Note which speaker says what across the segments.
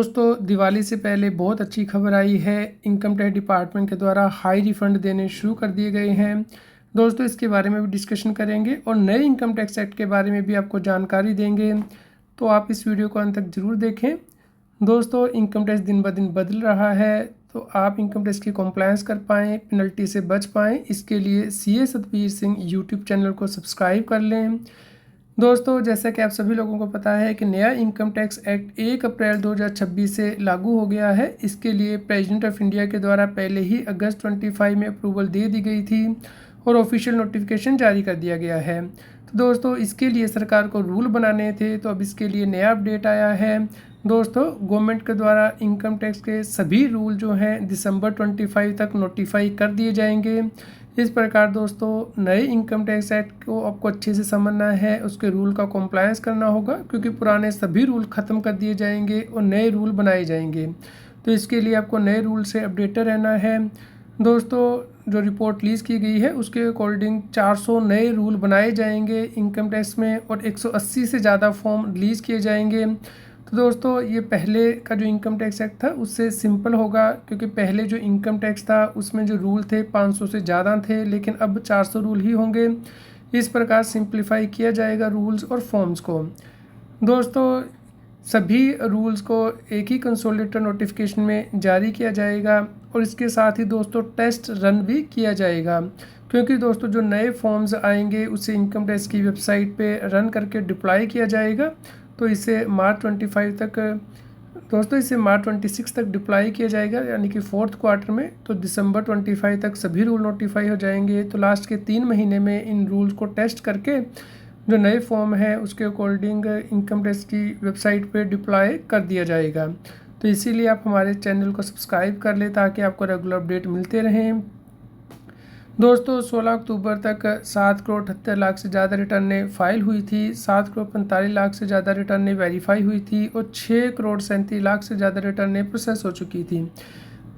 Speaker 1: दोस्तों दिवाली से पहले बहुत अच्छी खबर आई है। इनकम टैक्स डिपार्टमेंट के द्वारा हाई रिफंड देने शुरू कर दिए गए हैं। दोस्तों इसके बारे में भी डिस्कशन करेंगे और नए इनकम टैक्स एक्ट के बारे में भी आपको जानकारी देंगे, तो आप इस वीडियो को अंत तक ज़रूर देखें। दोस्तों इनकम टैक्स दिन ब दिन बदल रहा है, तो आप इनकम टैक्स की कॉम्प्लायंस कर पाएँ, पेनल्टी से बच पाएँ, इसके लिए CA Satbir Singh YouTube channel को सब्सक्राइब कर लें। दोस्तों जैसा कि आप सभी लोगों को पता है कि नया इनकम टैक्स एक्ट 1 अप्रैल 2026 से लागू हो गया है। इसके लिए प्रेसिडेंट ऑफ इंडिया के द्वारा पहले ही अगस्त 25 में अप्रूवल दे दी गई थी और ऑफिशियल नोटिफिकेशन जारी कर दिया गया है। तो दोस्तों इसके लिए सरकार को रूल बनाने थे, तो अब इसके लिए नया अपडेट आया है। दोस्तों गवर्नमेंट के द्वारा इनकम टैक्स के सभी रूल जो हैं दिसंबर 25 तक नोटिफाई कर दिए जाएंगे। इस प्रकार दोस्तों नए इनकम टैक्स एक्ट को आपको अच्छे से समझना है, उसके रूल का कॉम्प्लायंस करना होगा, क्योंकि पुराने सभी रूल ख़त्म कर दिए जाएंगे और नए रूल बनाए जाएंगे। तो इसके लिए आपको नए रूल से अपडेटेड रहना है। दोस्तों जो रिपोर्ट रिलीज़ की गई है उसके अकॉर्डिंग 400 नए रूल बनाए जाएंगे इनकम टैक्स में और 180 से ज़्यादा फॉर्म रिलीज़ किए जाएंगे। तो दोस्तों ये पहले का जो इनकम टैक्स एक्ट था उससे सिंपल होगा, क्योंकि पहले जो इनकम टैक्स था उसमें जो रूल थे 500 से ज़्यादा थे, लेकिन अब 400 रूल ही होंगे। इस प्रकार सिंप्लीफाई किया जाएगा रूल्स और फॉर्म्स को। दोस्तों सभी रूल्स को एक ही कंसोलिडेटेड नोटिफिकेशन में जारी किया जाएगा और इसके साथ ही दोस्तों टेस्ट रन भी किया जाएगा, क्योंकि दोस्तों जो नए फॉर्म्स आएंगे उसे इनकम टैक्स की वेबसाइट पे रन करके डिप्लॉय किया जाएगा। तो इसे मार्च 25 तक दोस्तों इसे मार्च 26 तक डिप्लॉय किया जाएगा, यानी कि 4th क्वार्टर में। तो दिसंबर 25 तक सभी रूल नोटिफाई हो जाएंगे। तो लास्ट के 3 महीने में इन रूल्स को टेस्ट करके जो नए फॉर्म है उसके अकॉर्डिंग इनकम टैक्स की वेबसाइट पे डिप्लॉय कर दिया जाएगा। तो इसीलिए आप हमारे चैनल को सब्सक्राइब कर लें ताकि आपको रेगुलर अपडेट मिलते रहें। दोस्तों 16 अक्टूबर तक 7 करोड़ 78 लाख से ज़्यादा रिटर्नें फाइल हुई थी, 7 करोड़ 45 लाख से ज़्यादा रिटर्नें वेरीफाई हुई थी और 6 करोड़ 37 लाख से ज़्यादा रिटर्नें प्रोसेस हो चुकी थी।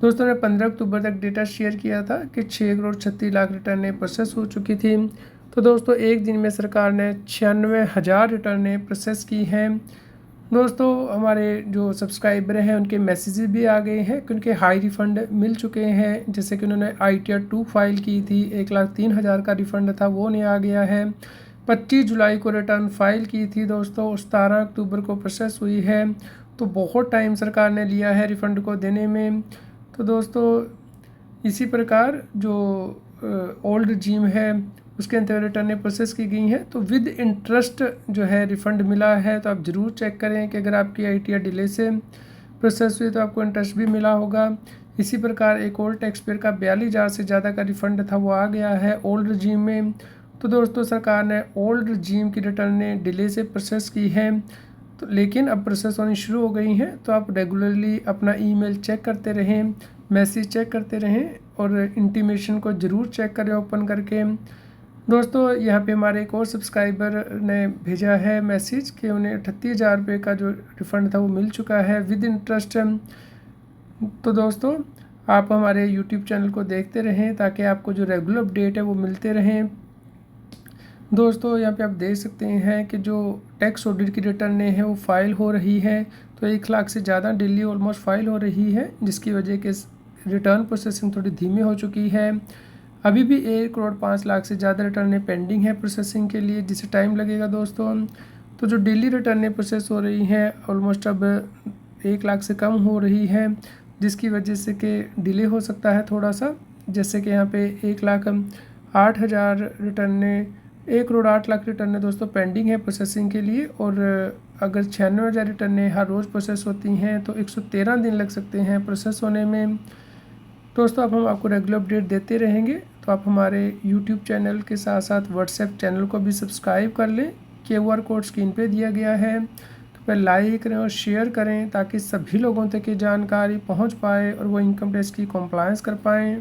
Speaker 1: दोस्तों ने 15 अक्टूबर तक डेटा शेयर किया था कि 6 करोड़ 36 लाख रिटर्नें प्रोसेस हो चुकी थी। तो दोस्तों एक दिन में सरकार ने 96,000 रिटर्नें प्रोसेस की हैं। दोस्तों हमारे जो सब्सक्राइबर हैं उनके मैसेजेस भी आ गए हैं कि उनके हाई रिफ़ंड मिल चुके हैं। जैसे कि उन्होंने ITR 2 फाइल की थी, 1,03,000 का रिफ़ंड था, वो नहीं आ गया है। 25 जुलाई को रिटर्न फाइल की थी दोस्तों, 17 अक्टूबर को प्रोसेस हुई है। तो बहुत टाइम सरकार ने लिया है रिफ़ंड को देने में। तो दोस्तों इसी प्रकार जो ओल्ड रिजीम है उसके अंतर्गत रिटर्नें प्रोसेस की गई हैं, तो विद इंटरेस्ट जो है रिफ़ंड मिला है। तो आप ज़रूर चेक करें कि अगर आपकी ITR डिले से प्रोसेस हुई तो आपको इंटरेस्ट भी मिला होगा। इसी प्रकार एक और टैक्स पेयर का 42,000 से ज़्यादा का रिफ़ंड था, वो आ गया है ओल्ड रिजीम में। तो दोस्तों सरकार ने ओल्ड रिजीम की रिटर्नें डिले से प्रोसेस की हैं, तो लेकिन अब प्रोसेस होनी शुरू हो गई हैं। तो आप रेगुलरली अपना ईमेल चेक करते रहें, मैसेज चेक करते रहें और इंटीमेशन को ज़रूर चेक करें ओपन करके। दोस्तों यहाँ पे हमारे एक और सब्सक्राइबर ने भेजा है मैसेज कि उन्हें 38,000 रुपये का जो रिफ़ंड था वो मिल चुका है विद इंटरेस्ट। तो दोस्तों आप हमारे YouTube चैनल को देखते रहें ताकि आपको जो रेगुलर अपडेट है वो मिलते रहें। दोस्तों यहाँ पे आप देख सकते हैं कि जो टैक्स ऑडिट की रिटर्नें हैं वो फाइल हो रही है, तो 1 लाख से ज़्यादा डेली ऑलमोस्ट फाइल हो रही है, जिसकी वजह के रिटर्न प्रोसेसिंग थोड़ी धीमी हो चुकी है। अभी भी 1 करोड़ 5 लाख से ज़्यादा रिटर्नें पेंडिंग है प्रोसेसिंग के लिए, जिसे टाइम लगेगा दोस्तों। तो जो डेली रिटर्नें प्रोसेस हो रही हैं ऑलमोस्ट अब 1 लाख से कम हो रही है, जिसकी वजह से कि डिले हो सकता है थोड़ा सा। जैसे कि यहाँ पे 1,08,000 रिटर्नें 1 करोड़ 8 लाख रिटर्नें दोस्तों पेंडिंग है प्रोसेसिंग के लिए, और अगर 96,000 रिटर्नें हर रोज़ प्रोसेस होती हैं तो 113 दिन लग सकते हैं प्रोसेस होने में। दोस्तों अब हम आपको रेगुलर अपडेट देते रहेंगे, तो आप हमारे YouTube चैनल के साथ साथ WhatsApp चैनल को भी सब्सक्राइब कर लें। QR कोड स्क्रीन पे दिया गया है, तो पहले लाइक करें और शेयर करें ताकि सभी लोगों तक ये जानकारी पहुंच पाए और वो इनकम टैक्स की कॉम्प्लायंस कर पाएँ।